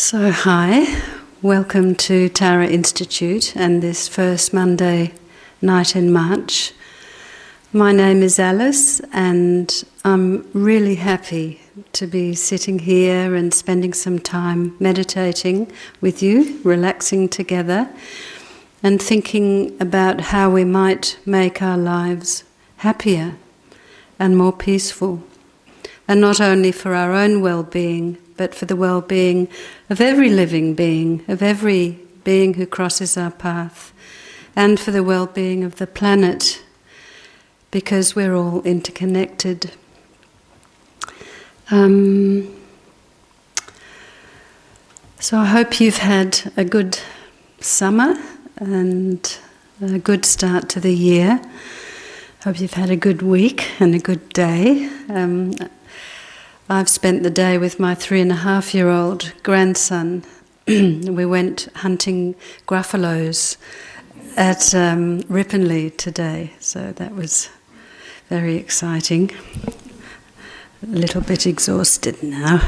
So hi, welcome to Tara Institute and this first Monday night in March. My name is Alice and I'm really happy to be sitting here and spending some time meditating with you, relaxing together and thinking about how we might make our lives happier and more peaceful. And not only for our own well-being, but for the well-being of every living being, of every being who crosses our path, and for the well-being of the planet, because we're all interconnected. So I hope you've had a good summer and a good start to the year. Hope you've had a good week and a good day. I've spent the day with my 3.5-year-old grandson. We went hunting gruffaloes at Ripponlea today, so that was very exciting. A little bit exhausted now.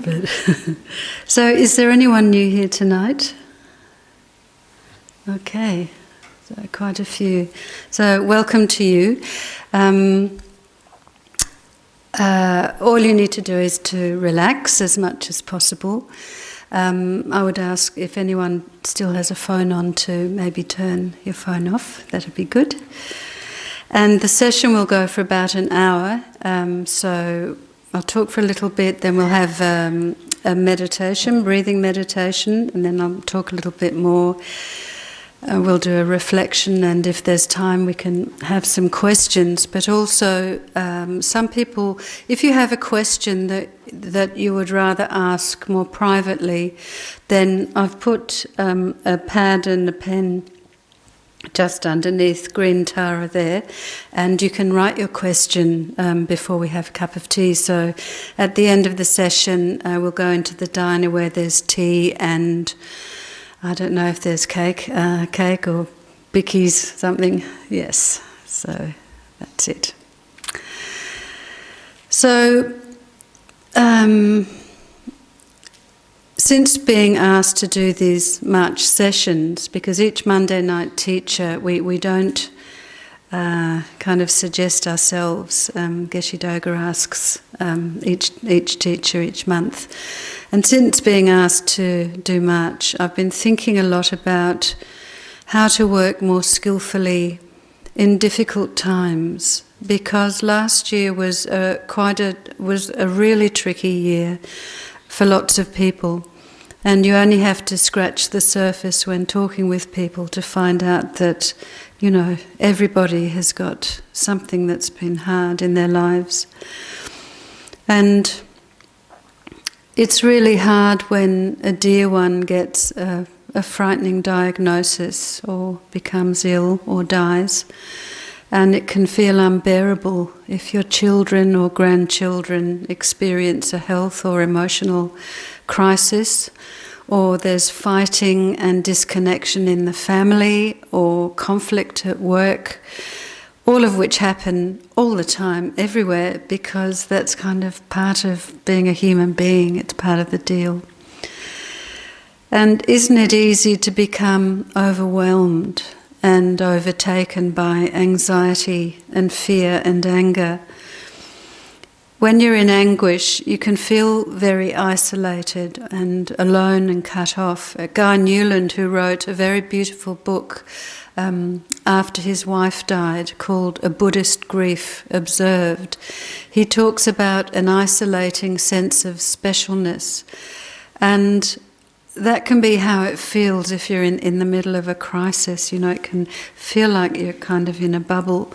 But so is there anyone new here tonight? Okay, so quite a few. So welcome to you. All you need to do is to relax as much as possible. I would ask if anyone still has a phone on to maybe turn your phone off. That would be good. And the session will go for about an hour. So I'll talk for a little bit, then we'll have a meditation, breathing meditation, and then I'll talk a little bit more. We'll do a reflection, and if there's time we can have some questions. But also, some people, if you have a question that you would rather ask more privately, then I've put a pad and a pen just underneath green Tara there, and you can write your question before we have a cup of tea. So at the end of the session, we'll go into the diner where there's tea and I don't know if there's cake or bickies, something. Yes, so that's it. So, since being asked to do these March sessions, because each Monday night teacher, we don't kind of suggest ourselves. Geshe Doga asks each teacher each month. And since being asked to do March, I've been thinking a lot about how to work more skillfully in difficult times, because last year was a really tricky year for lots of people. And you only have to scratch the surface when talking with people to find out that, you know, everybody has got something that's been hard in their lives. And it's really hard when a dear one gets a frightening diagnosis or becomes ill or dies. And it can feel unbearable if your children or grandchildren experience a health or emotional crisis, or there's fighting and disconnection in the family or conflict at work, all of which happen all the time, everywhere, because that's kind of part of being a human being, it's part of the deal. And isn't it easy to become overwhelmed and overtaken by anxiety and fear and anger? When you're in anguish, you can feel very isolated and alone and cut off. Guy Newland, who wrote a very beautiful book after his wife died, called A Buddhist Grief Observed, he talks about an isolating sense of specialness. And that can be how it feels if you're in the middle of a crisis. You know, it can feel like you're kind of in a bubble.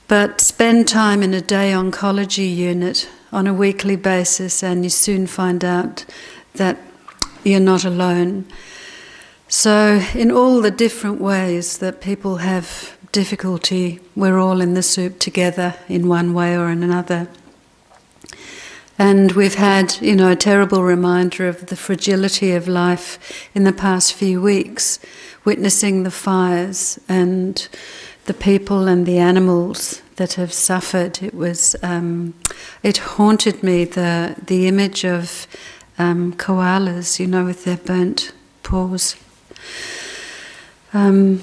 But spend time in a day oncology unit on a weekly basis and you soon find out that you're not alone. So in all the different ways that people have difficulty, we're all in the soup together in one way or another. And we've had, you know, a terrible reminder of the fragility of life in the past few weeks, witnessing the fires and the people and the animals that have suffered. It haunted me, the image of koalas, with their burnt paws. And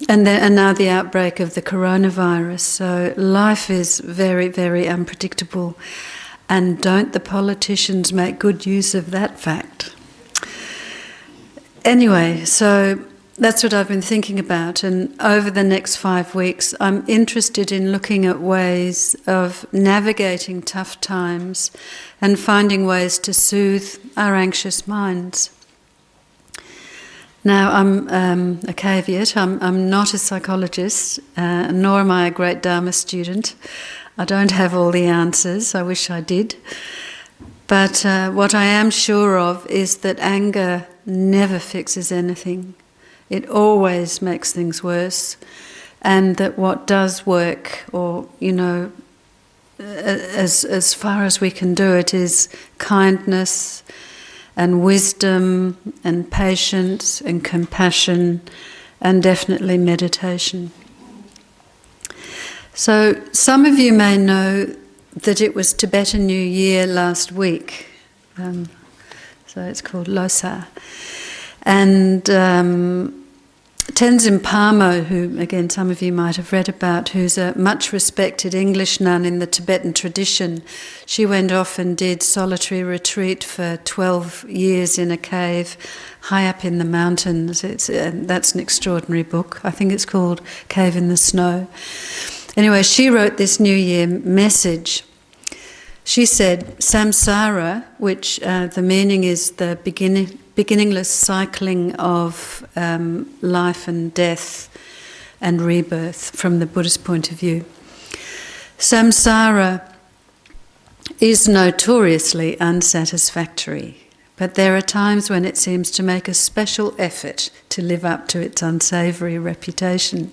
now the outbreak of the coronavirus. So life is very, very unpredictable. And don't the politicians make good use of that fact? Anyway, so that's what I've been thinking about. And over the next 5 weeks, I'm interested in looking at ways of navigating tough times and finding ways to soothe our anxious minds. Now, I'm a caveat. I'm not a psychologist, nor am I a great Dharma student. I don't have all the answers. I wish I did. But what I am sure of is that anger never fixes anything. It always makes things worse. And that what does work, or, as far as we can do it, is kindness and wisdom and patience and compassion and definitely meditation. So some of you may know that it was Tibetan New Year last week. So it's called Losar. And Tenzin Palmo, who again some of you might have read about, who's a much respected English nun in the Tibetan tradition, she went off and did solitary retreat for 12 years in a cave high up in the mountains. That's an extraordinary book. I think it's called Cave in the Snow. Anyway, she wrote this New Year message. She said, samsara, which the meaning is the beginningless cycling of life and death and rebirth from the Buddhist point of view. Samsara is notoriously unsatisfactory, but there are times when it seems to make a special effort to live up to its unsavoury reputation.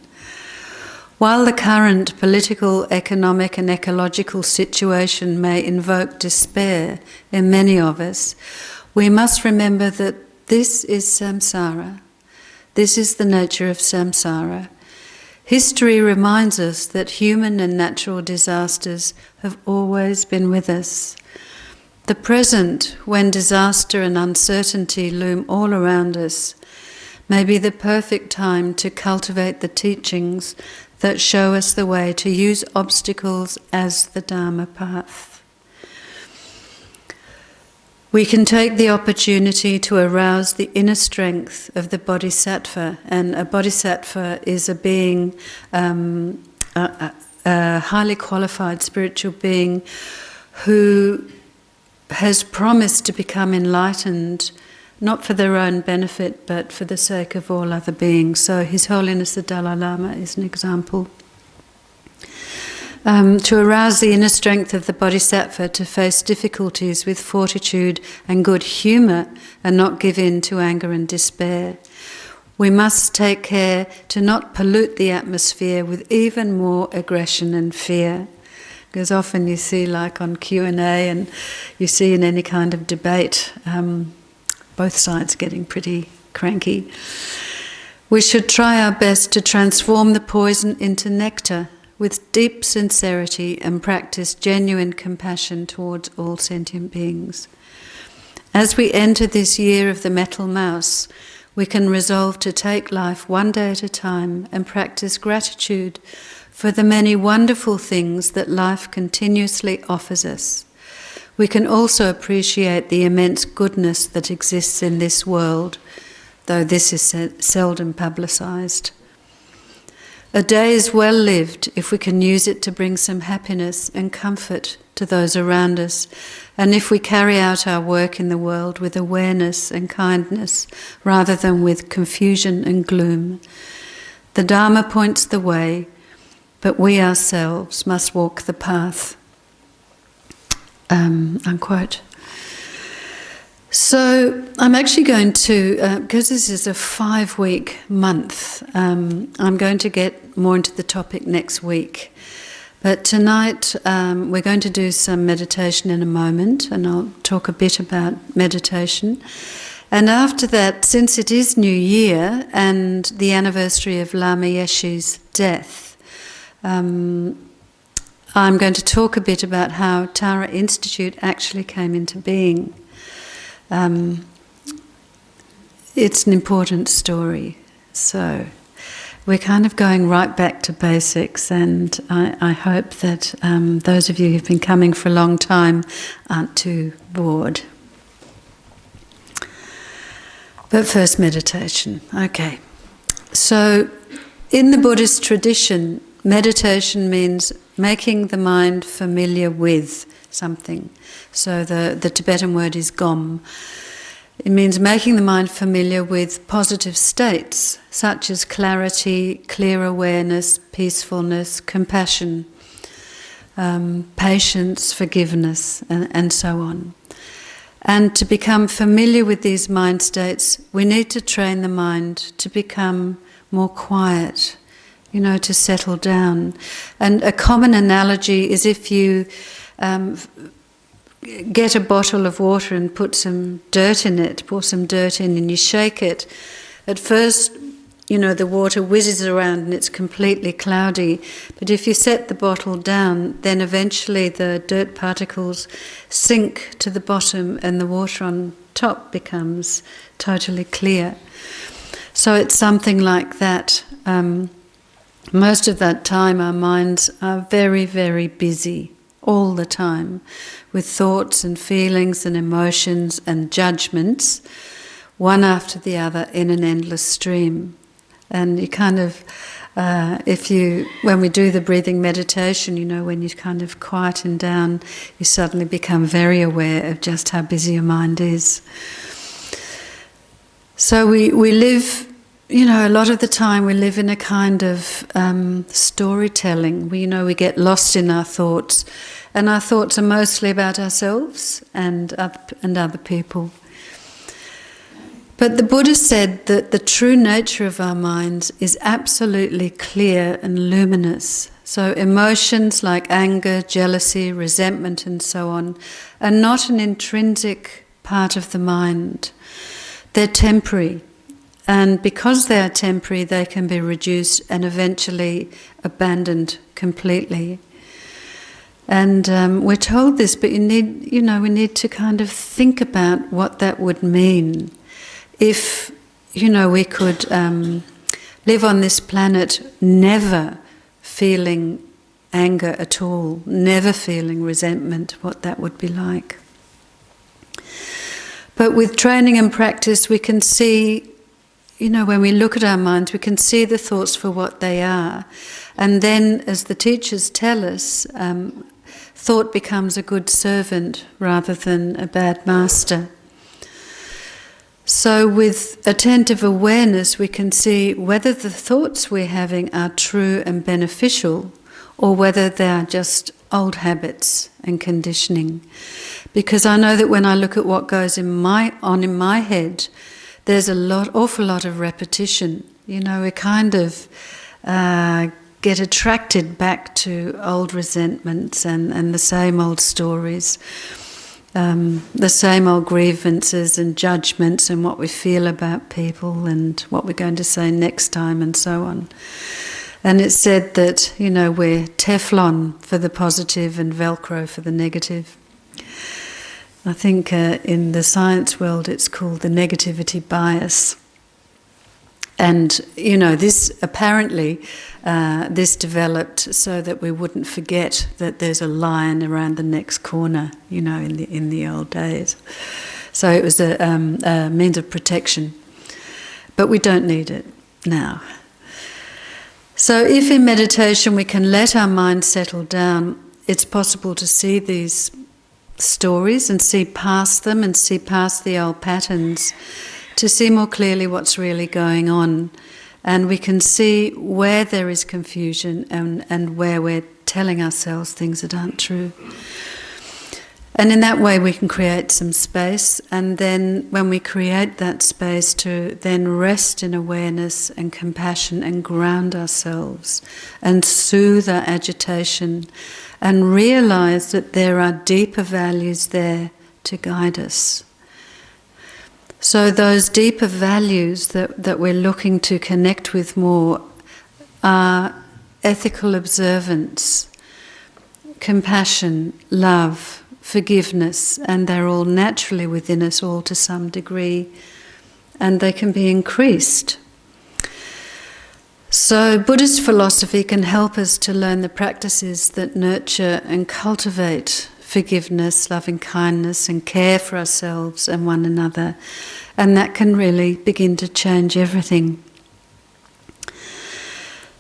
While the current political, economic and ecological situation may invoke despair in many of us, we must remember that this is samsara. This is the nature of samsara. History reminds us that human and natural disasters have always been with us. The present, when disaster and uncertainty loom all around us, may be the perfect time to cultivate the teachings that show us the way to use obstacles as the Dharma path. We can take the opportunity to arouse the inner strength of the bodhisattva, and a bodhisattva is a being, a highly qualified spiritual being who has promised to become enlightened, not for their own benefit, but for the sake of all other beings. So His Holiness the Dalai Lama is an example. To arouse the inner strength of the bodhisattva to face difficulties with fortitude and good humour and not give in to anger and despair. We must take care to not pollute the atmosphere with even more aggression and fear. Because often you see, like on Q&A, and you see in any kind of debate, both sides getting pretty cranky. We should try our best to transform the poison into nectar with deep sincerity and practice genuine compassion towards all sentient beings. As we enter this year of the metal mouse, we can resolve to take life one day at a time and practice gratitude for the many wonderful things that life continuously offers us. We can also appreciate the immense goodness that exists in this world, though this is seldom publicised. A day is well lived if we can use it to bring some happiness and comfort to those around us, and if we carry out our work in the world with awareness and kindness rather than with confusion and gloom. The Dharma points the way, but we ourselves must walk the path. Unquote. So I'm actually going to, because this is a 5-week month, I'm going to get more into the topic next week. But tonight we're going to do some meditation in a moment, and I'll talk a bit about meditation. And after that, since it is New Year and the anniversary of Lama Yeshe's death, I'm going to talk a bit about how Tara Institute actually came into being. it's an important story. So we're kind of going right back to basics, and I hope that those of you who've been coming for a long time aren't too bored. But first, meditation. Okay. So in the Buddhist tradition, meditation means making the mind familiar with something. So the Tibetan word is gom. It means making the mind familiar with positive states, such as clarity, clear awareness, peacefulness, compassion, patience, forgiveness, and so on. And to become familiar with these mind states, we need to train the mind to become more quiet, to settle down. And a common analogy is if you get a bottle of water and put some dirt in it, pour some dirt in and you shake it. At first, the water whizzes around and it's completely cloudy. But if you set the bottle down, then eventually the dirt particles sink to the bottom and the water on top becomes totally clear. So it's something like that. Most of that time our minds are very, very busy all the time with thoughts and feelings and emotions and judgments, one after the other in an endless stream. And you kind of, when we do the breathing meditation, when you kind of quieten down, you suddenly become very aware of just how busy your mind is. So we live, a lot of the time we live in a kind of storytelling. We get lost in our thoughts, and our thoughts are mostly about ourselves and other people. But the Buddha said that the true nature of our minds is absolutely clear and luminous. So emotions like anger, jealousy, resentment and so on are not an intrinsic part of the mind. They're temporary. And because they are temporary, they can be reduced and eventually abandoned completely. And we're told this, but we need to kind of think about what that would mean. If, we could live on this planet never feeling anger at all, never feeling resentment, what that would be like. But with training and practice, we can see, when we look at our minds, we can see the thoughts for what they are. And then, as the teachers tell us, thought becomes a good servant rather than a bad master. So with attentive awareness, we can see whether the thoughts we're having are true and beneficial, or whether they are just old habits and conditioning. Because I know that when I look at what goes in my head, there's awful lot of repetition. We kind of get attracted back to old resentments and the same old stories. The same old grievances and judgments and what we feel about people and what we're going to say next time and so on. And it's said that, we're Teflon for the positive and Velcro for the negative. I think in the science world it's called the negativity bias. And, this apparently, this developed so that we wouldn't forget that there's a lion around the next corner, in the old days. So it was a means of protection. But we don't need it now. So if in meditation we can let our mind settle down, it's possible to see these stories and see past them and see past the old patterns, to see more clearly what's really going on. And we can see where there is confusion and where we're telling ourselves things that aren't true. And in that way we can create some space, and then when we create that space to then rest in awareness and compassion and ground ourselves and soothe our agitation and realize that there are deeper values there to guide us. So those deeper values that we're looking to connect with more are ethical observance, compassion, love, forgiveness, and they're all naturally within us all to some degree, and they can be increased. So Buddhist philosophy can help us to learn the practices that nurture and cultivate forgiveness, loving kindness, and care for ourselves and one another, and that can really begin to change everything.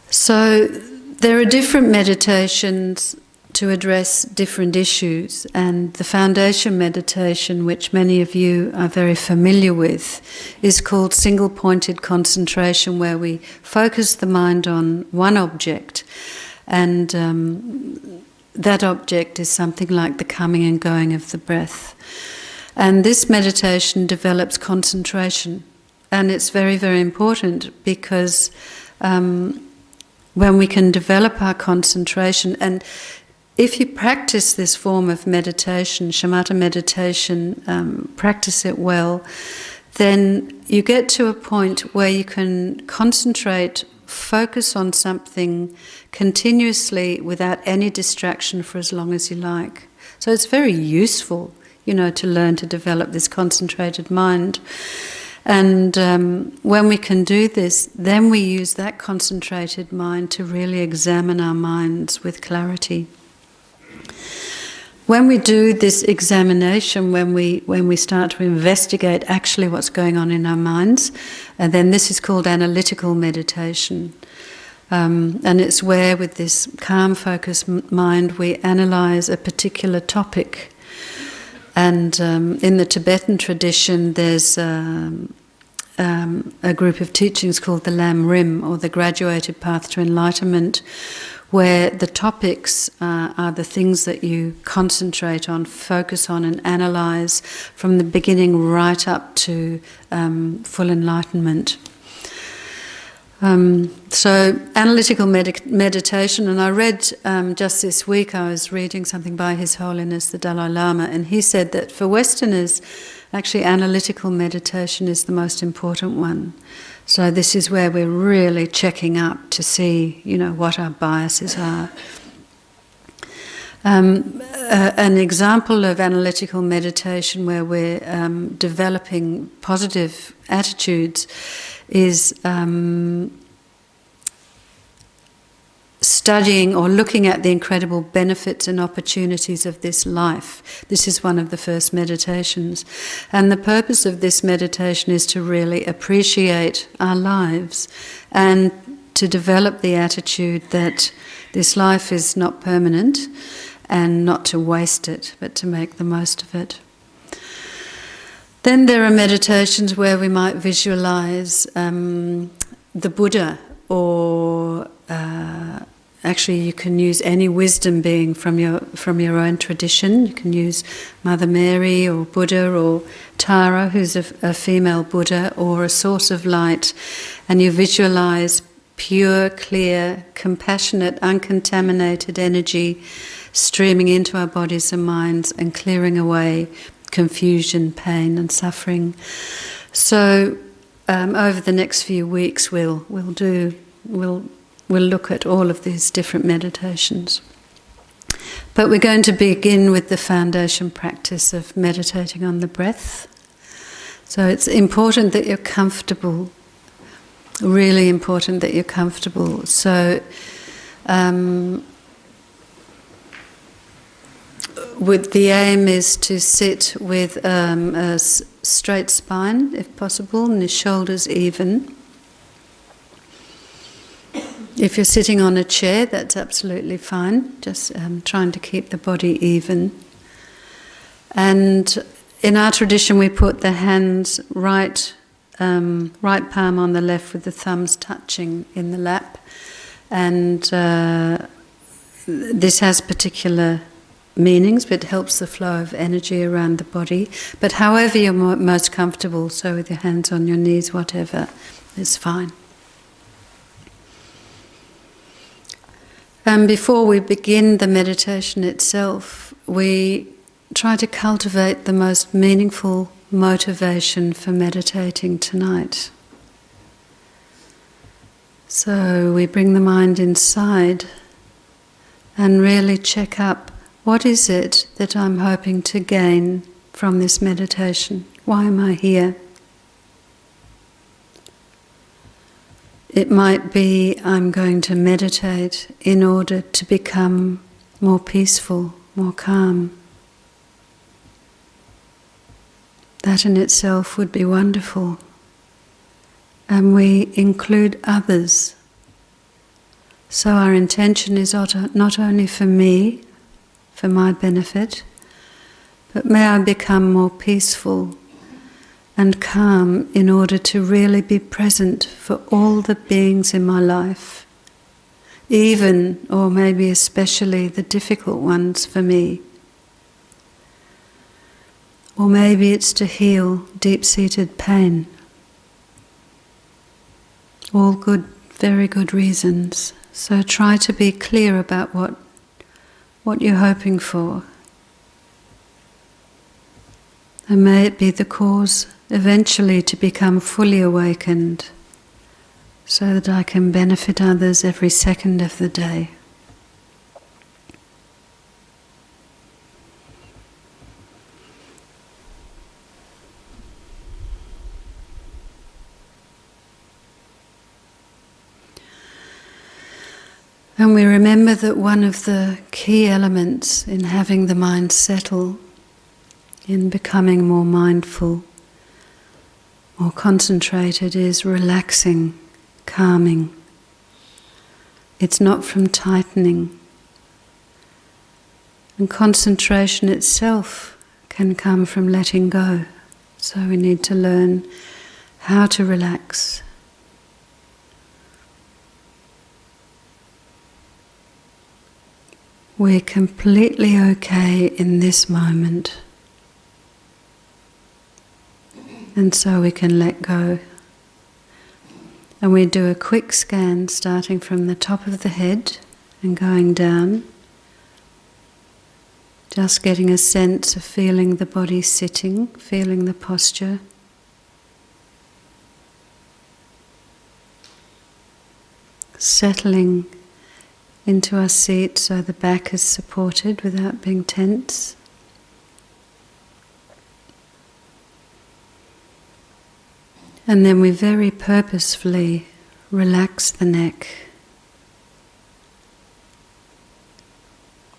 So there are different meditations to address different issues, and the foundation meditation, which many of you are very familiar with, is called single-pointed concentration, where we focus the mind on one object, and that object is something like the coming and going of the breath. And this meditation develops concentration, and it's very, very important because when we can develop our concentration, and if you practice this form of meditation, shamatha meditation, practice it well, then you get to a point where you can concentrate, focus on something continuously without any distraction for as long as you like. So it's very useful, to learn to develop this concentrated mind. And when we can do this, then we use that concentrated mind to really examine our minds with clarity. When we do this examination, when we start to investigate actually what's going on in our minds, and then this is called analytical meditation. And it's where, with this calm, focused mind, we analyze a particular topic. And in the Tibetan tradition, there's a group of teachings called the Lam Rim, or the Graduated Path to Enlightenment, where the topics are the things that you concentrate on, focus on, and analyze from the beginning right up to full enlightenment. So analytical meditation, and I read just this week, I was reading something by His Holiness the Dalai Lama, and he said that for Westerners, actually analytical meditation is the most important one. So this is where we're really checking up to see, what our biases are. An example of analytical meditation where we're developing positive attitudes is studying or looking at the incredible benefits and opportunities of this life. This is one of the first meditations. And the purpose of this meditation is to really appreciate our lives and to develop the attitude that this life is not permanent and not to waste it, but to make the most of it. Then there are meditations where we might visualize the Buddha, or actually you can use any wisdom being from your own tradition. You can use Mother Mary or Buddha or Tara, who's a female Buddha, or a source of light, and you visualize pure, clear, compassionate, uncontaminated energy streaming into our bodies and minds and clearing away confusion, pain and suffering. So over the next few weeks we'll look at all of these different meditations. But we're going to begin with the foundation practice of meditating on the breath. So it's important that you're comfortable, really important that you're comfortable. So with the aim is to sit with a straight spine, if possible, and the shoulders even. If you're sitting on a chair, that's absolutely fine. Just trying to keep the body even. And in our tradition, we put the hands right palm on the left with the thumbs touching in the lap. And this has particular meanings, but it helps the flow of energy around the body. But however you're most comfortable, so with your hands on your knees, whatever, is fine. And before we begin the meditation itself, we try to cultivate the most meaningful motivation for meditating tonight. So we bring the mind inside and really check up What is it that I'm hoping to gain from this meditation? Why am I here? It might be I'm going to meditate in order to become more peaceful, more calm. That in itself would be wonderful. And we include others. So our intention is not only for me, for my benefit, but may I become more peaceful and calm in order to really be present for all the beings in my life, even, or maybe especially, the difficult ones for me. Or maybe it's to heal deep-seated pain. All good, very good reasons. So try to be clear about what you're hoping for. And may it be the cause eventually to become fully awakened, so that I can benefit others every second of the day. And we remember that one of the key elements in having the mind settle, in becoming more mindful, more concentrated, is relaxing, calming. It's not from tightening. And concentration itself can come from letting go. So we need to learn how to relax. We're completely okay in this moment. And so we can let go. And we do a quick scan starting from the top of the head and going down. Just getting a sense of feeling the body sitting, feeling the posture. Settling into our seat so the back is supported without being tense. And then we very purposefully relax the neck.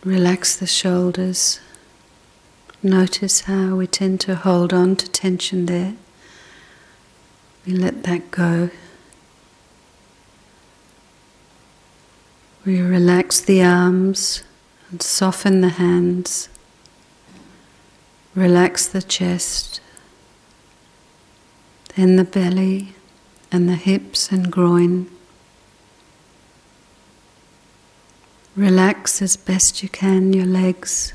Relax the shoulders. Notice how we tend to hold on to tension there. We let that go. We relax the arms and soften the hands. Relax the chest, then the belly and the hips and groin. Relax as best you can your legs.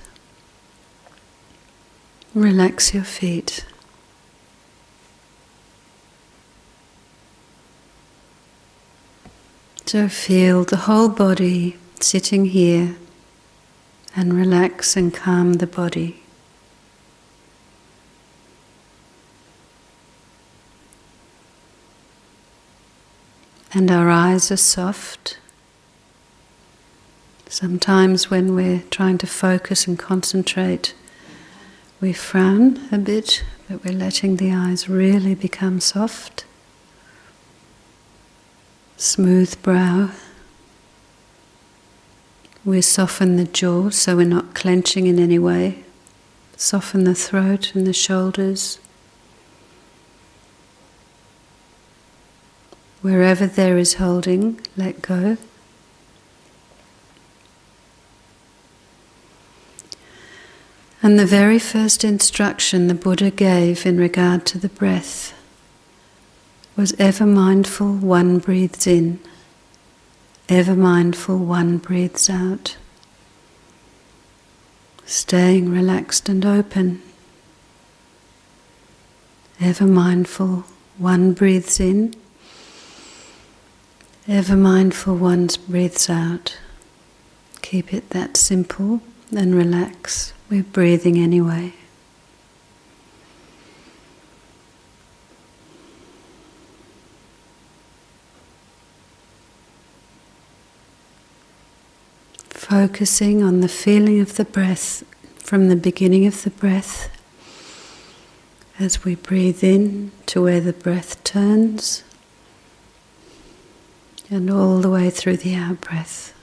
Relax your feet. So feel the whole body sitting here and relax and calm the body. And our eyes are soft. Sometimes when we're trying to focus and concentrate, we frown a bit, but we're letting the eyes really become soft. Smooth brow. We soften the jaw so we're not clenching in any way. Soften the throat and the shoulders. Wherever there is holding, let go. And the very first instruction the Buddha gave in regard to the breath was ever mindful one breathes in, ever mindful one breathes out. Staying relaxed and open. Ever mindful one breathes in, ever mindful one breathes out. Keep it that simple and relax. We're breathing anyway. focusing on the feeling of the breath from the beginning of the breath as we breathe in to where the breath turns and all the way through the out-breath.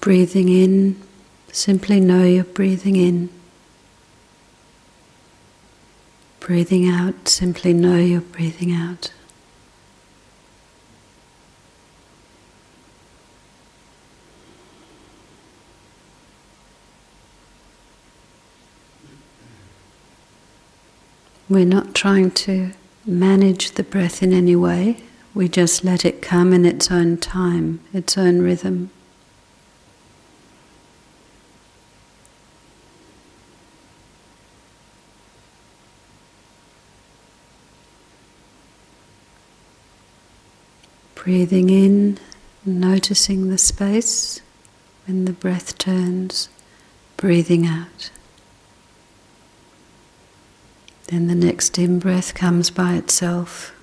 Breathing in, simply know you're breathing in. Breathing out, simply know you're breathing out. We're not trying to manage the breath in any way. We just let it come in its own time, its own rhythm. Breathing in, noticing the space when the breath turns, breathing out. Then the next in-breath comes by itself.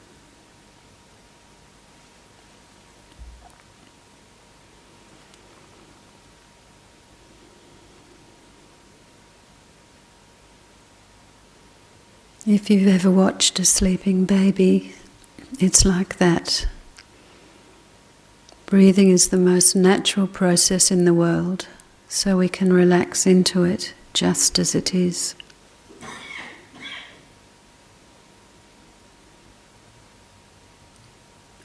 If you've ever watched a sleeping baby, it's like that. Breathing is the most natural process in the world, so we can relax into it just as it is.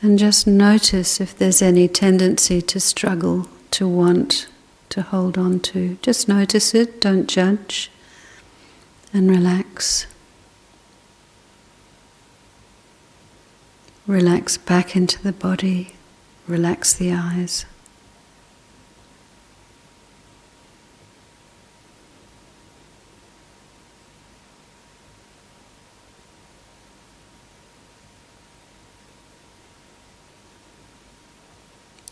And just notice if there's any tendency to struggle, to want, to hold on to. Just notice it, don't judge, and relax. Relax back into the body, relax the eyes.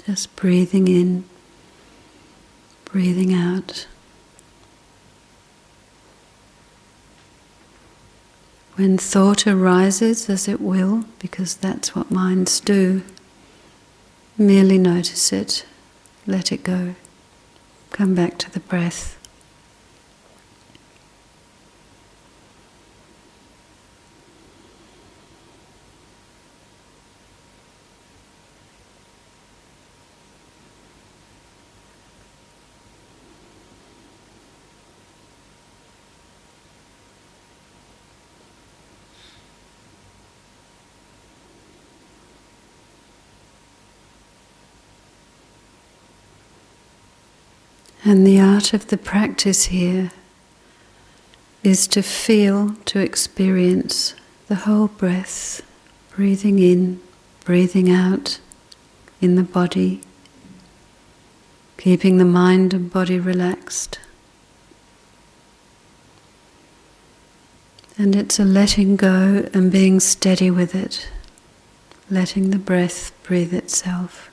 Just breathing in, breathing out. When thought arises, as it will, because that's what minds do, merely notice it, let it go. Come back to the breath. And the art of the practice here is to feel, to experience the whole breath, breathing in, breathing out in the body, keeping the mind and body relaxed. And it's a letting go and being steady with it, letting the breath breathe itself.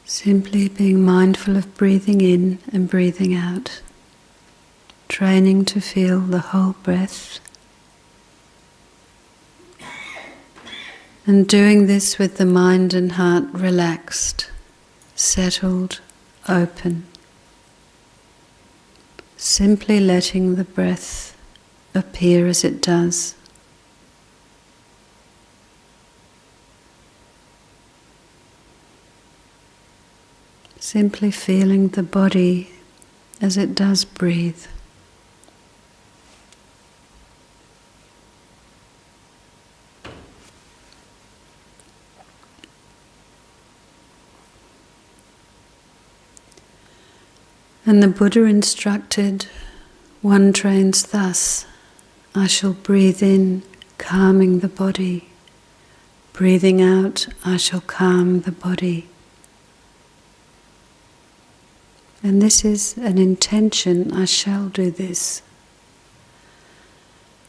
Simply being mindful of breathing in and breathing out, training to feel the whole breath, and doing this with the mind and heart relaxed, settled, open. Simply letting the breath appear as it does. Simply feeling the body as it does breathe. And the Buddha instructed, one trains thus: I shall breathe in, calming the body. Breathing out, I shall calm the body. And this is an intention, I shall do this.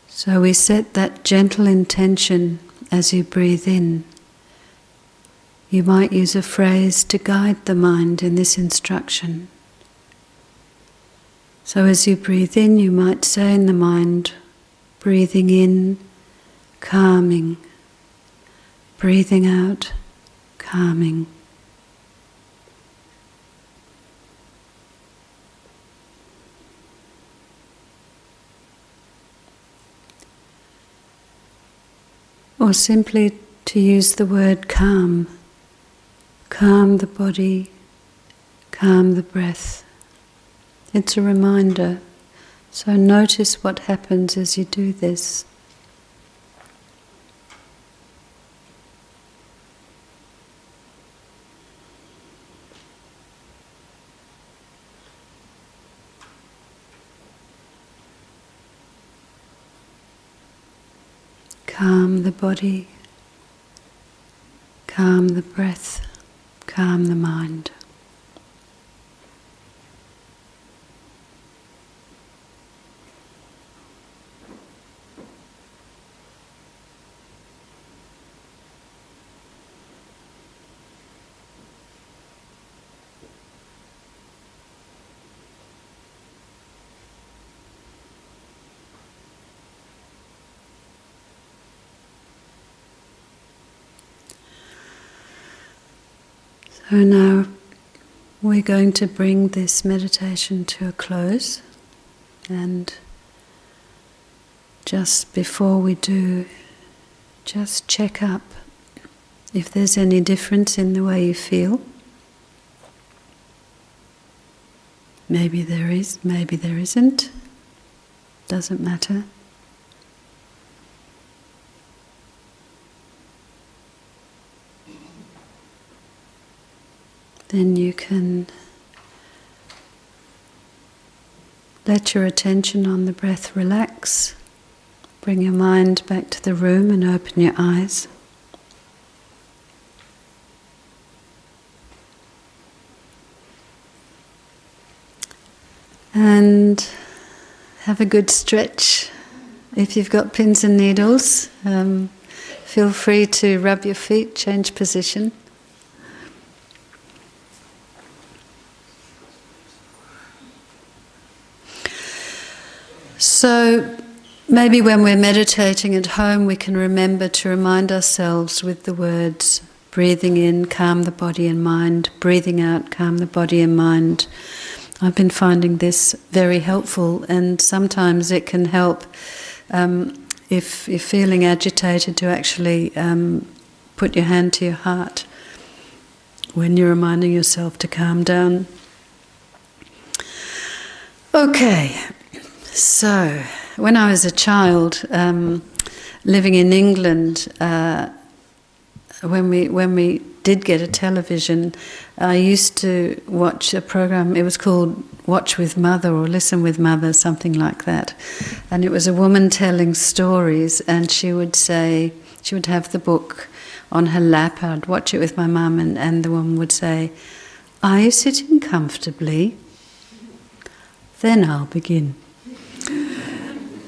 So we set that gentle intention as you breathe in. You might use a phrase to guide the mind in this instruction. So as you breathe in, you might say in the mind, breathing in, calming. Breathing out, calming. Or simply to use the word calm. Calm the body, calm the breath. It's a reminder. So notice what happens as you do this. Calm the body, calm the breath, calm the mind. So now we're going to bring this meditation to a close, and just before we do, just check up if there's any difference in the way you feel. Maybe there is, maybe there isn't. Doesn't matter. Then you can let your attention on the breath relax. Bring your mind back to the room and open your eyes. And have a good stretch. If you've got pins and needles, feel free to rub your feet, change position. So maybe when we're meditating at home, we can remember to remind ourselves with the words, breathing in, calm the body and mind, breathing out, calm the body and mind. I've been finding this very helpful, and sometimes it can help if you're feeling agitated to actually put your hand to your heart when you're reminding yourself to calm down. Okay. So, when I was a child, living in England, when we did get a television, I used to watch a program. It was called Watch with Mother or Listen with Mother, something like that. And it was a woman telling stories, and she would have the book on her lap. I'd watch it with my mum, and the woman would say, "Are you sitting comfortably? Then I'll begin."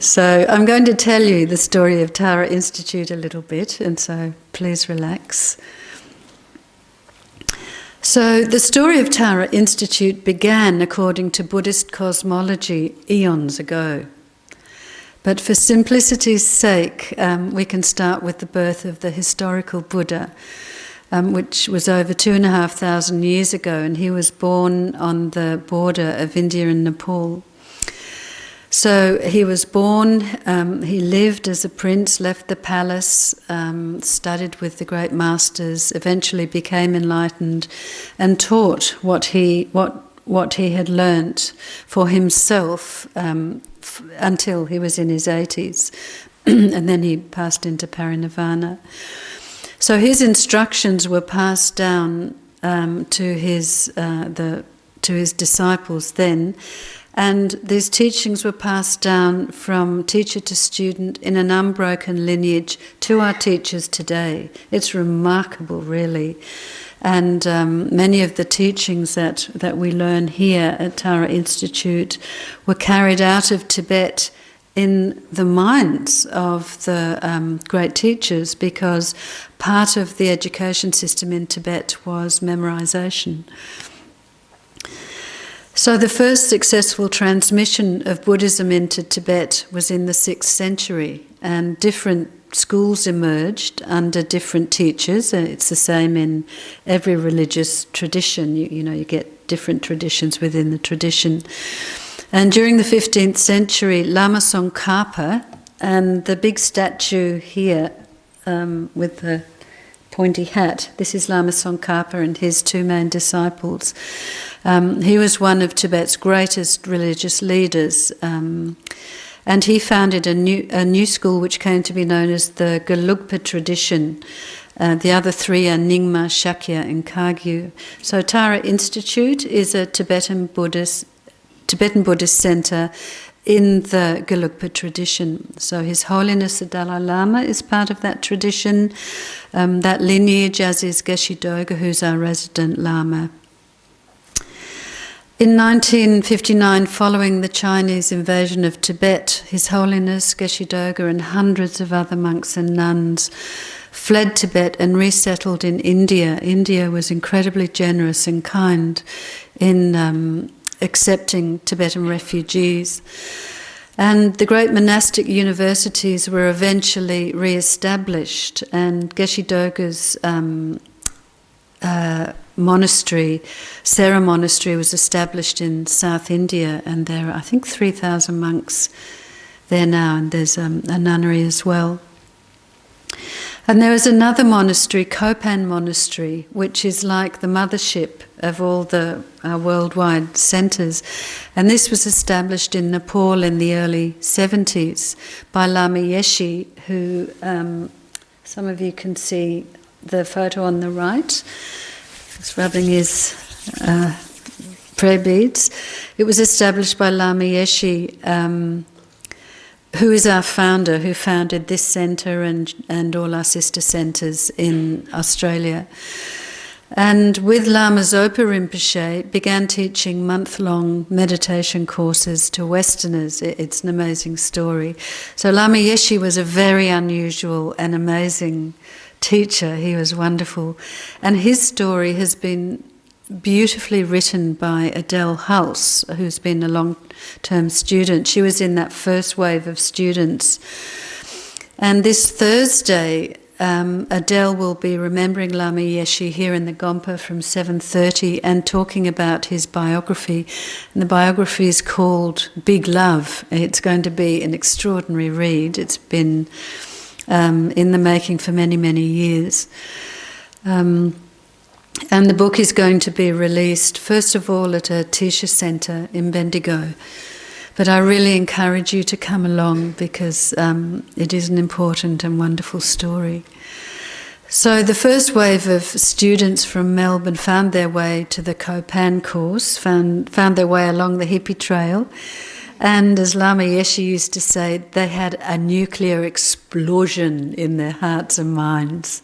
So I'm going to tell you the story of Tara Institute a little bit, and so please relax. So the story of Tara Institute began according to Buddhist cosmology eons ago. But for simplicity's sake, we can start with the birth of the historical Buddha, which was over 2,500 years ago, and he was born on the border of India and Nepal. So he was born, he lived as a prince, left the palace, studied with the great masters, eventually became enlightened and taught what he had learnt for himself until he was in his 80s. And then he passed into parinirvana. So his instructions were passed down to his the to his disciples then. And these teachings were passed down from teacher to student in an unbroken lineage to our teachers today. It's remarkable, really. And many of the teachings that we learn here at Tara Institute were carried out of Tibet in the minds of the great teachers, because part of the education system in Tibet was memorization. So the first successful transmission of Buddhism into Tibet was in the 6th century, and different schools emerged under different teachers. It's the same in every religious tradition. You get different traditions within the tradition. And during the 15th century, Lama Tsongkhapa, and the big statue here with the pointy hat, this is Lama Tsongkhapa and his 2 main disciples. He was one of Tibet's greatest religious leaders, and he founded a new school which came to be known as the Gelugpa tradition. The other 3 are Nyingma, Shakya and Kagyu. So Tara Institute is a Tibetan Buddhist centre in the Gelugpa tradition. So His Holiness the Dalai Lama is part of that tradition, that lineage, as is Geshe Doga, who's our resident Lama. In 1959, following the Chinese invasion of Tibet, His Holiness Geshe Doga and hundreds of other monks and nuns fled Tibet and resettled in India. India was incredibly generous and kind in accepting Tibetan refugees. And the great monastic universities were eventually re-established, and Geshe Doga's monastery, Sera Monastery, was established in South India, and there are, I think, 3,000 monks there now, and there's a nunnery as well. And there is another monastery, Kopan Monastery, which is like the mothership of all the worldwide centres. And this was established in Nepal in the early 70s by Lama Yeshe, who some of you can see the photo on the right. He's rubbing his prayer beads. It was established by Lama Yeshe, who is our founder, who founded this centre and all our sister centres in Australia. And with Lama Zopa Rinpoche, began teaching month-long meditation courses to Westerners. It's an amazing story. So Lama Yeshe was a very unusual and amazing teacher. He was wonderful. And his story has been beautifully written by Adele Hulse, who's been a long-term student. She was in that first wave of students. And this Thursday, Adele will be remembering Lama Yeshe here in the Gompa from 7:30 and talking about his biography. And the biography is called Big Love. It's going to be an extraordinary read. It's been in the making for many, many years. And the book is going to be released, first of all, at a Tisha Centre in Bendigo. But I really encourage you to come along because it is an important and wonderful story. So the first wave of students from Melbourne found their way to the Kopan course, found their way along the hippie trail. And as Lama Yeshe used to say, they had a nuclear explosion in their hearts and minds.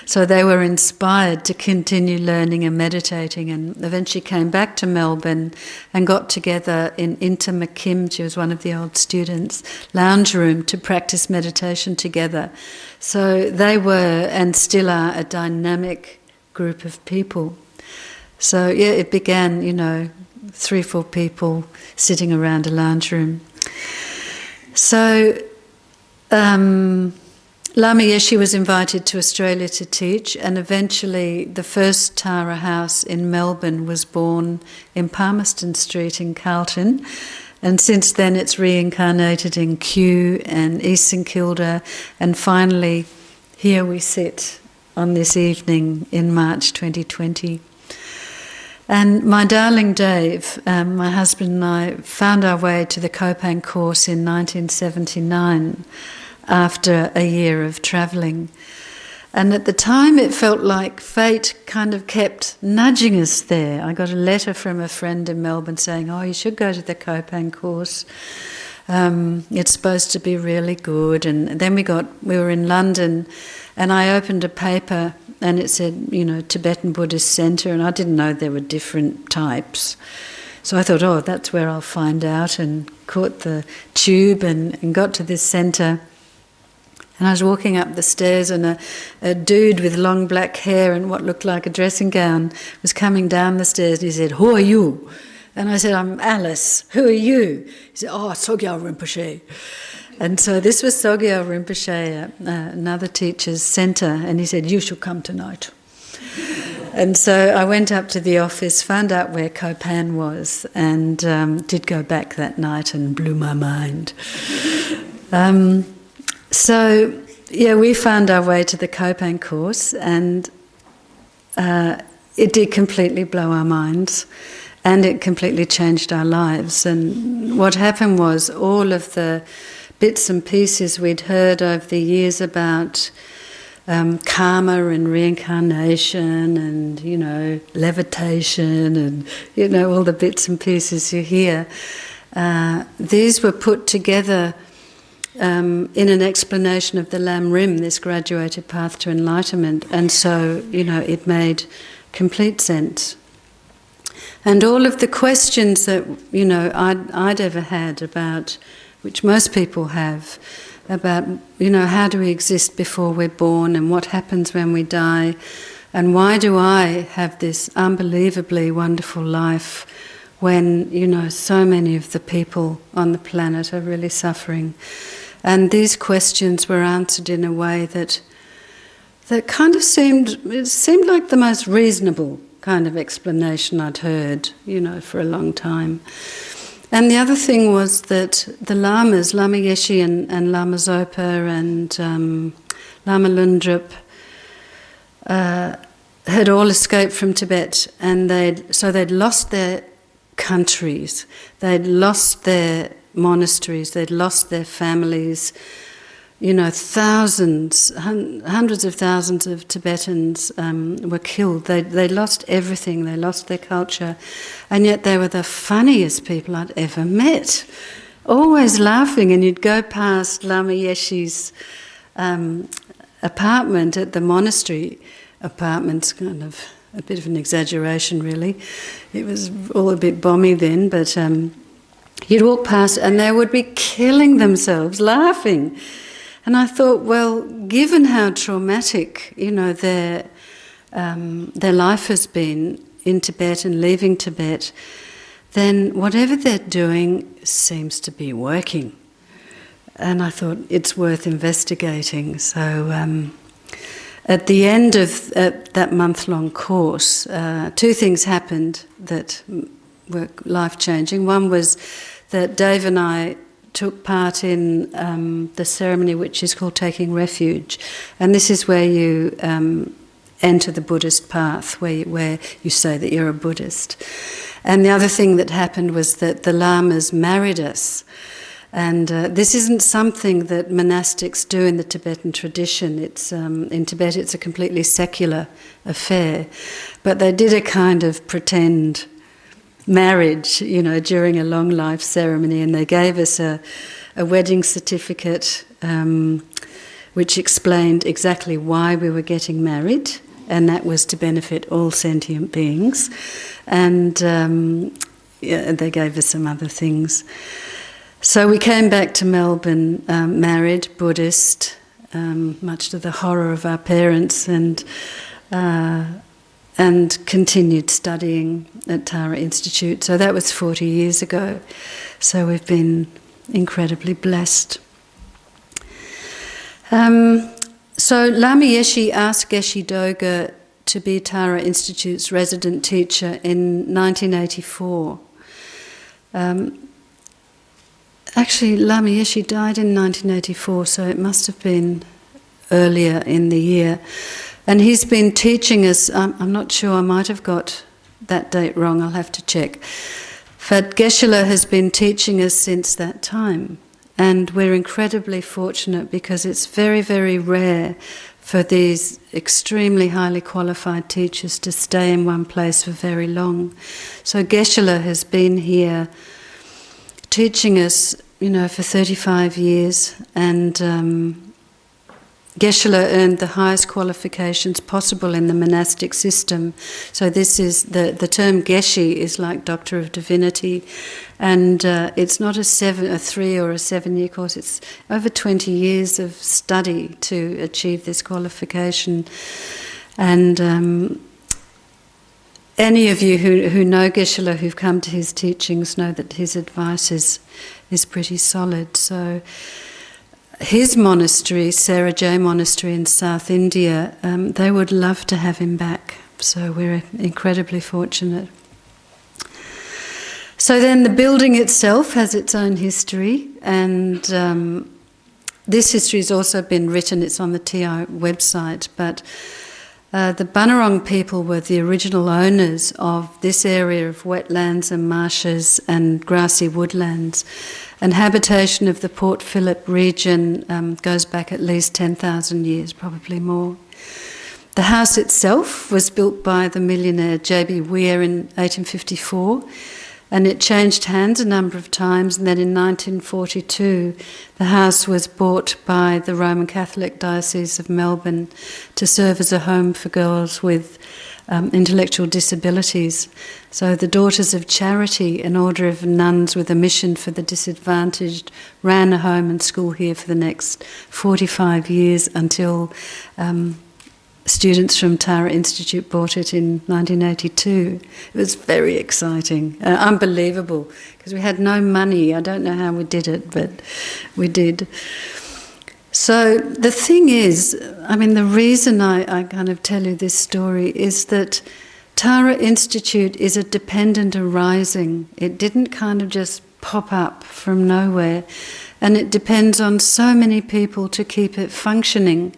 So they were inspired to continue learning and meditating, and eventually came back to Melbourne and got together in Inta McKim, she was one of the old students, lounge room to practice meditation together. So they were and still are a dynamic group of people. So yeah, it began, 3-4 people sitting around a lounge room. So Lama Yeshe was invited to Australia to teach, and eventually the first Tara house in Melbourne was born in Palmerston Street in Carlton, and since then it's reincarnated in Kew and East St Kilda, and finally here we sit on this evening in March 2020. And my darling Dave, my husband and I, found our way to the Kopan course in 1979 after a year of travelling. And at the time it felt like fate kind of kept nudging us there. I got a letter from a friend in Melbourne saying, oh, you should go to the Copan course. It's supposed to be really good. And then we were in London, and I opened a paper and it said, Tibetan Buddhist Centre, and I didn't know there were different types. So I thought, oh, that's where I'll find out, and caught the tube and got to this centre. And I was walking up the stairs, and a dude with long black hair and what looked like a dressing gown was coming down the stairs, and he said, who are you? And I said, I'm Alice. Who are you? He said, oh, Sogyal Rinpoche. And so this was Sogyal Rinpoche, another teacher's centre, and he said, you should come tonight. And so I went up to the office, found out where Copan was, and did go back that night and blew my mind. So, we found our way to the Copan course, and it did completely blow our minds, and it completely changed our lives. And what happened was all of the bits and pieces we'd heard over the years about karma and reincarnation and, levitation and, all the bits and pieces you hear, these were put together in an explanation of the Lam Rim, this graduated path to enlightenment, and so, it made complete sense. And all of the questions that, I'd ever had about, which most people have, about, how do we exist before we're born, and what happens when we die, and why do I have this unbelievably wonderful life when, so many of the people on the planet are really suffering. And these questions were answered in a way that kind of seemed like the most reasonable kind of explanation I'd heard, for a long time. And the other thing was that the lamas, Lama Yeshe and Lama Zopa and Lama Lundrup, had all escaped from Tibet, and they'd lost their countries, they'd lost their monasteries, they'd lost their families. Thousands, hundreds of thousands of Tibetans were killed. They lost everything, they lost their culture, and yet they were the funniest people I'd ever met. Always laughing, and you'd go past Lama Yeshe's apartment at the monastery. Apartment's kind of a bit of an exaggeration, really. It was all a bit bomby then, but you'd walk past and they would be killing themselves laughing. And I thought, well, given how traumatic, their life has been in Tibet and leaving Tibet, then whatever they're doing seems to be working. And I thought it's worth investigating. So at the end of that month-long course, two things happened that were life-changing. One was that Dave and I took part in the ceremony which is called Taking Refuge, and this is where you enter the Buddhist path, where you say that you're a Buddhist. And the other thing that happened was that the lamas married us, and this isn't something that monastics do in the Tibetan tradition. It's in Tibet it's a completely secular affair, but they did a kind of pretend marriage, during a long life ceremony, and they gave us a wedding certificate which explained exactly why we were getting married, and that was to benefit all sentient beings. And they gave us some other things. So we came back to Melbourne, married, Buddhist, much to the horror of our parents, and continued studying at Tara Institute. So that was 40 years ago. So we've been incredibly blessed. So Lama Yeshe asked Geshe Doga to be Tara Institute's resident teacher in 1984. Actually, Lama Yeshe died in 1984, so it must have been earlier in the year. And he's been teaching us, I'm not sure, I might have got that date wrong, I'll have to check. But Geshe-la has been teaching us since that time. And we're incredibly fortunate because it's very, very rare for these extremely highly qualified teachers to stay in one place for very long. So Geshe-la has been here teaching us, for 35 years, and Geshe-la earned the highest qualifications possible in the monastic system. So this is, the term Geshe is like Doctor of Divinity, and it's not a 3 or a 7 year course, it's over 20 years of study to achieve this qualification. And any of you who know Geshe-la, who've come to his teachings, know that his advice is pretty solid. So his monastery, Sarah J Monastery in South India, they would love to have him back. So we're incredibly fortunate. So then the building itself has its own history, and this history has also been written, it's on the TI website, but the Bunurong people were the original owners of this area of wetlands and marshes and grassy woodlands. And habitation of the Port Phillip region goes back at least 10,000 years, probably more. The house itself was built by the millionaire J.B. Weir in 1854, and it changed hands a number of times, and then in 1942 the house was bought by the Roman Catholic Diocese of Melbourne to serve as a home for girls with intellectual disabilities. So the Daughters of Charity, an order of nuns with a mission for the disadvantaged, ran a home and school here for the next 45 years until students from Tara Institute bought it in 1982. It was very exciting, unbelievable, because we had no money. I don't know how we did it, but we did. So the thing is, the reason I kind of tell you this story is that Tara Institute is a dependent arising. It didn't kind of just pop up from nowhere, and it depends on so many people to keep it functioning.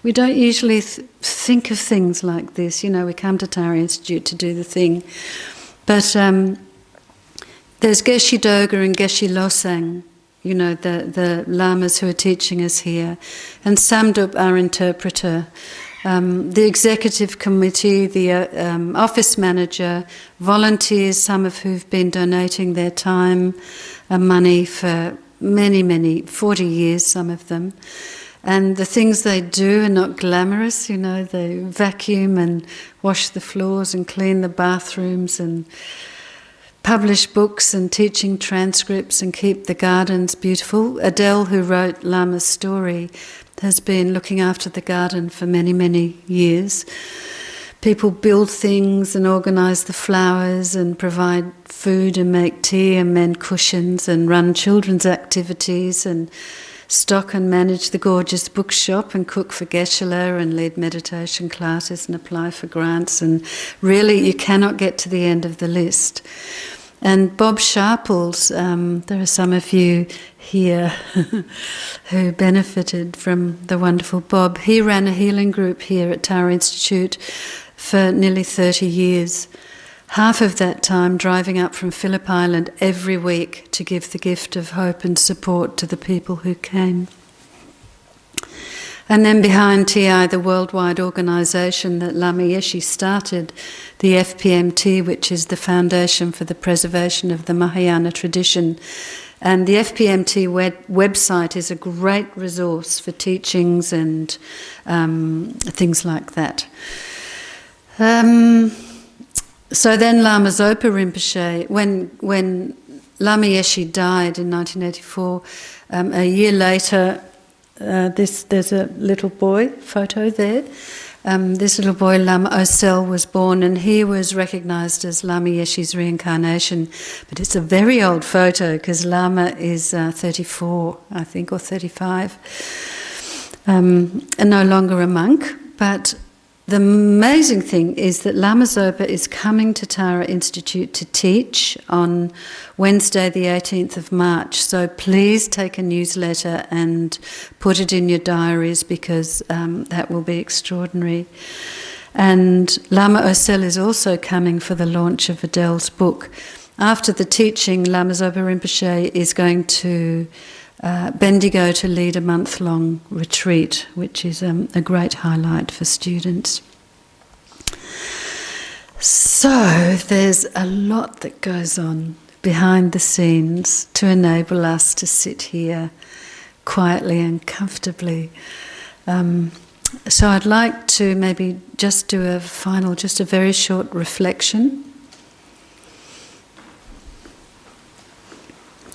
We don't usually think of things like this. We come to Tara Institute to do the thing. But there's Geshe Doga and Geshe Losang, the lamas who are teaching us here, and Samdup, our interpreter, the executive committee, the office manager, volunteers, some of who've been donating their time and money for many, 40 years, some of them. And the things they do are not glamorous, they vacuum and wash the floors and clean the bathrooms and publish books and teaching transcripts and keep the gardens beautiful. Adele, who wrote Lama's story, has been looking after the garden for many years. People build things and organise the flowers and provide food and make tea and mend cushions and run children's activities and stock and manage the gorgeous bookshop and cook for Geshe-la and lead meditation classes and apply for grants, and really you cannot get to the end of the list. And Bob Sharples, there are some of you here who benefited from the wonderful Bob. He ran a healing group here at Tara Institute for nearly 30 years. Half of that time driving up from Phillip Island every week to give the gift of hope and support to the people who came. And then behind TI, the worldwide organisation that Lama Yeshe started, the FPMT, which is the Foundation for the Preservation of the Mahayana Tradition. And the FPMT website is a great resource for teachings and things like that. So then Lama Zopa Rinpoche, when Lama Yeshe died in 1984, a year later, there's a little boy photo there. This little boy, Lama Osel, was born, and he was recognised as Lama Yeshe's reincarnation. But it's a very old photo because Lama is 34, I think, or 35, and no longer a monk. But the amazing thing is that Lama Zopa is coming to Tara Institute to teach on Wednesday the 18th of March. So please take a newsletter and put it in your diaries, because that will be extraordinary. And Lama Osel is also coming for the launch of Adele's book. After the teaching, Lama Zopa Rinpoche is going to Bendigo to lead a month-long retreat, which is a great highlight for students. So there's a lot that goes on behind the scenes to enable us to sit here quietly and comfortably. So I'd like to maybe just do a final, just a very short reflection.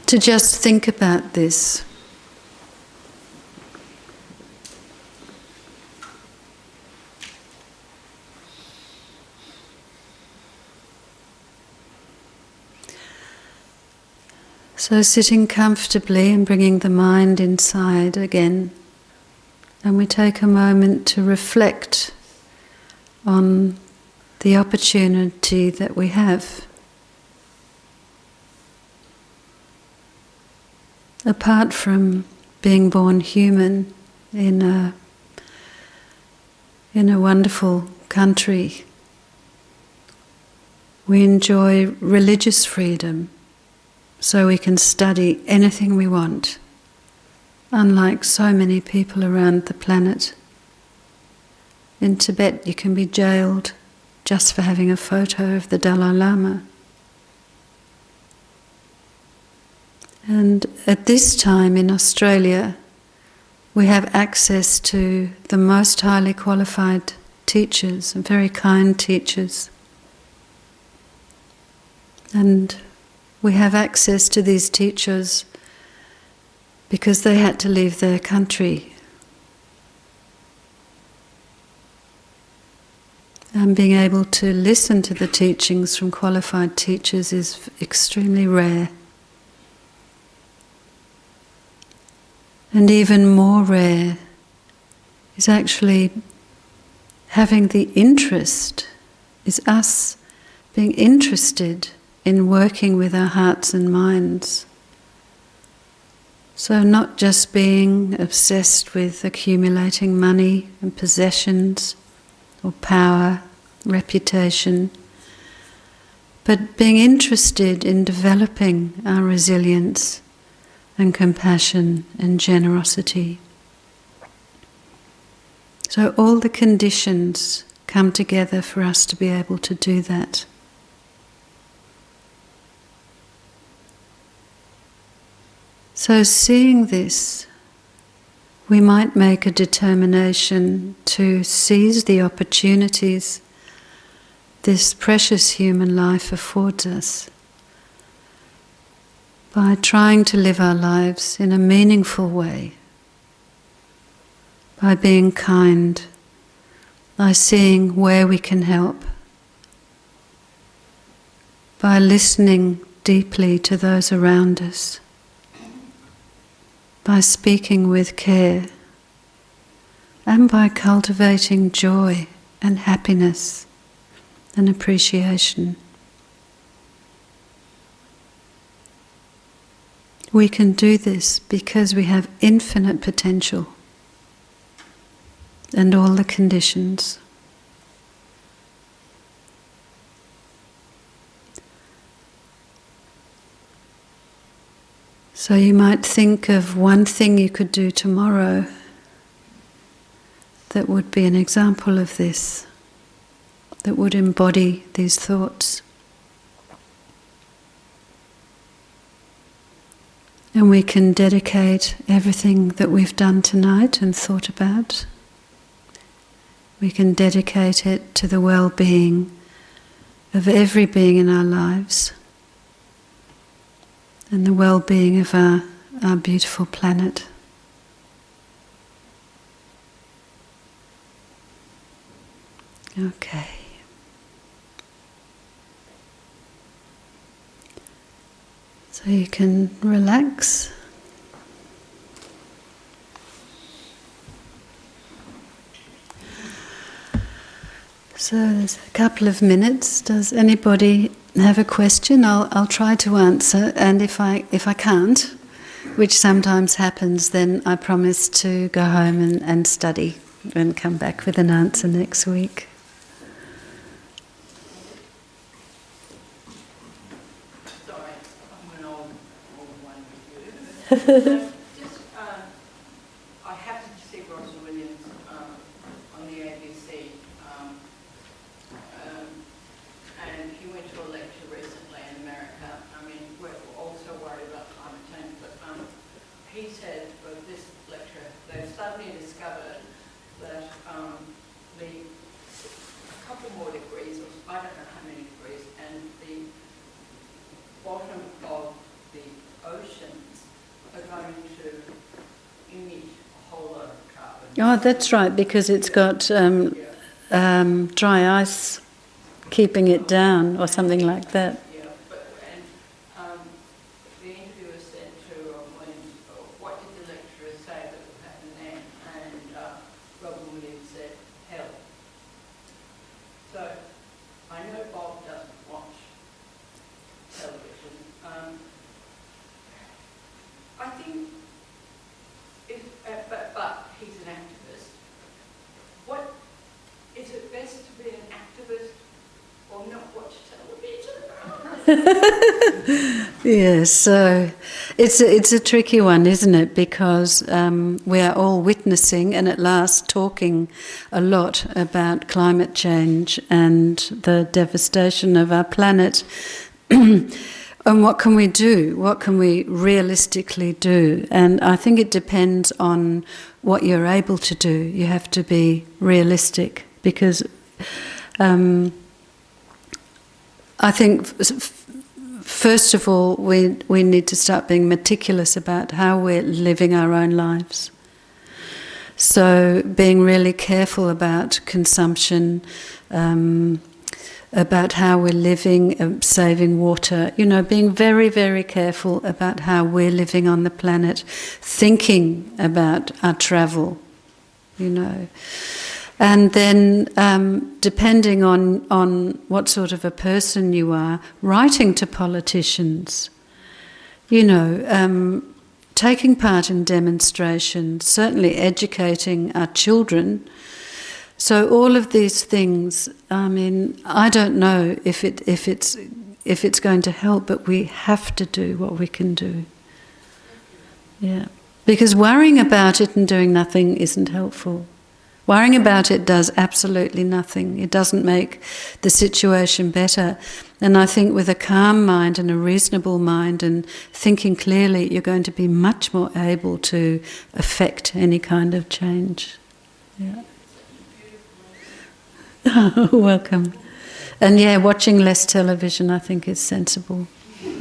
To just think about this. So sitting comfortably and bringing the mind inside again, and we take a moment to reflect on the opportunity that we have. Apart from being born human in a wonderful country, we enjoy religious freedom. So we can study anything we want, unlike so many people around the planet. In Tibet you can be jailed just for having a photo of the Dalai Lama. And at this time in Australia we have access to the most highly qualified teachers, and very kind teachers. And we have access to these teachers because they had to leave their country. And being able to listen to the teachings from qualified teachers is extremely rare. And even more rare is actually having the interest, is us being interested in working with our hearts and minds. So not just being obsessed with accumulating money and possessions or power, reputation, but being interested in developing our resilience and compassion and generosity. So all the conditions come together for us to be able to do that. So seeing this, we might make a determination to seize the opportunities this precious human life affords us by trying to live our lives in a meaningful way, by being kind, by seeing where we can help, by listening deeply to those around us, by speaking with care, and by cultivating joy and happiness and appreciation. We can do this because we have infinite potential and all the conditions. So you might think of one thing you could do tomorrow that would be an example of this, that would embody these thoughts. And we can dedicate everything that we've done tonight and thought about. We can dedicate it to the well-being of every being in our lives and the well-being of our beautiful planet. Okay. So you can relax. So there's a couple of minutes. Does anybody have a question? I'll try to answer, and if I can't, which sometimes happens, then I promise to go home and study and come back with an answer next week. Sorry, I'm an old one with you. I don't know how many degrees, and the bottom of the oceans are going to emit a whole lot of carbon. Oh, that's right, because it's got dry ice keeping it down or something like that. Yeah, the interviewer said to what did the lecturer say that would happen then? And Robin Williams said, hell. So I know Bob doesn't watch television. I think, but he's an activist. What is it best to be an activist or not watch television? Yes, so it's a tricky one, isn't it? Because we are all witnessing and at last talking a lot about climate change and the devastation of our planet. And what can we do? What can we realistically do? And I think it depends on what you're able to do. You have to be realistic because I think first of all we need to start being meticulous about how we're living our own lives. So being really careful about consumption, about how we're living, saving water, being very, very careful about how we're living on the planet, thinking about our travel, And then, depending on what sort of a person you are, writing to politicians, taking part in demonstrations, certainly educating our children. So all of these things, I don't know if it's going to help, but we have to do what we can do. Yeah, because worrying about it and doing nothing isn't helpful. Worrying about it does absolutely nothing. It doesn't make the situation better. And I think with a calm mind and a reasonable mind and thinking clearly, you're going to be much more able to affect any kind of change. Yeah. Oh, welcome. And yeah, watching less television I think is sensible. You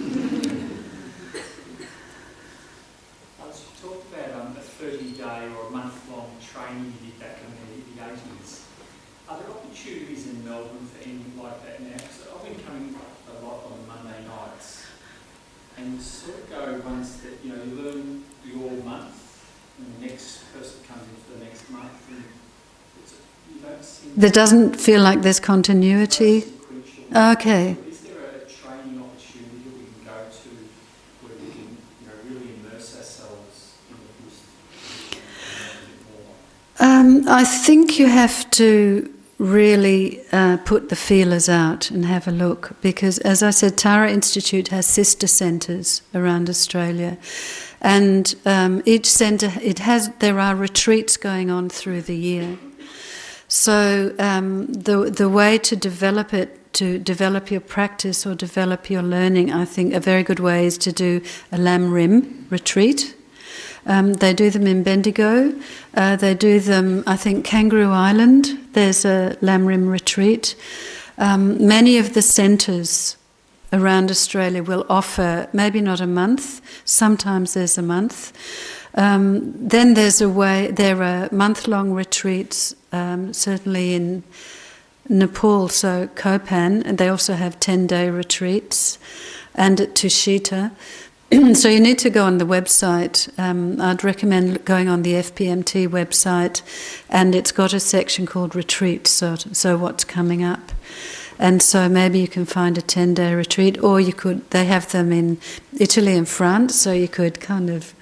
talked about a 30-day or a month-long training you did back in the 80s. Are there opportunities in Melbourne for anything like that now? Because I've been coming a lot on Monday nights, and you sort of go once that you learn your month, and the next person comes in for the next month, and you don't seem. There doesn't feel like there's continuity. Okay. Is there a training opportunity that we can go to where we can, really immerse ourselves in the bush a bit more? I think you have to really put the feelers out and have a look, because as I said, Tara Institute has sister centres around Australia, and each centre there are retreats going on through the year. So the way to develop it, to develop your practice or develop your learning, I think a very good way is to do a Lam Rim retreat. They do them in Bendigo. They do them, I think, Kangaroo Island. There's a Lam Rim retreat. Many of the centres around Australia will offer, maybe not a month, sometimes there's a month. Then there are month-long retreats, certainly in Nepal, so Kopan, and they also have 10-day retreats, and at Tushita. So you need to go on the website. I'd recommend going on the FPMT website, and it's got a section called retreats, so what's coming up. And so maybe you can find a 10-day retreat, or they have them in Italy and France, so you could kind of,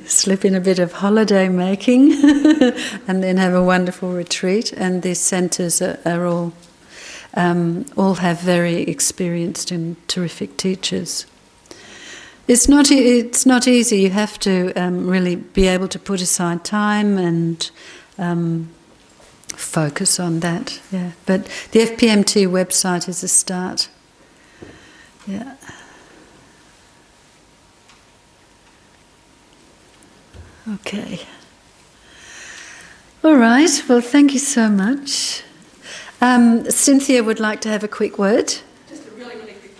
slip in a bit of holiday making and then have a wonderful retreat. And these centres are all have very experienced and terrific teachers. It's not easy. You have to really be able to put aside time and focus on that. Yeah, but the FPMT website is a start. Yeah. Okay. All right. Well, thank you so much. Cynthia would like to have a quick word.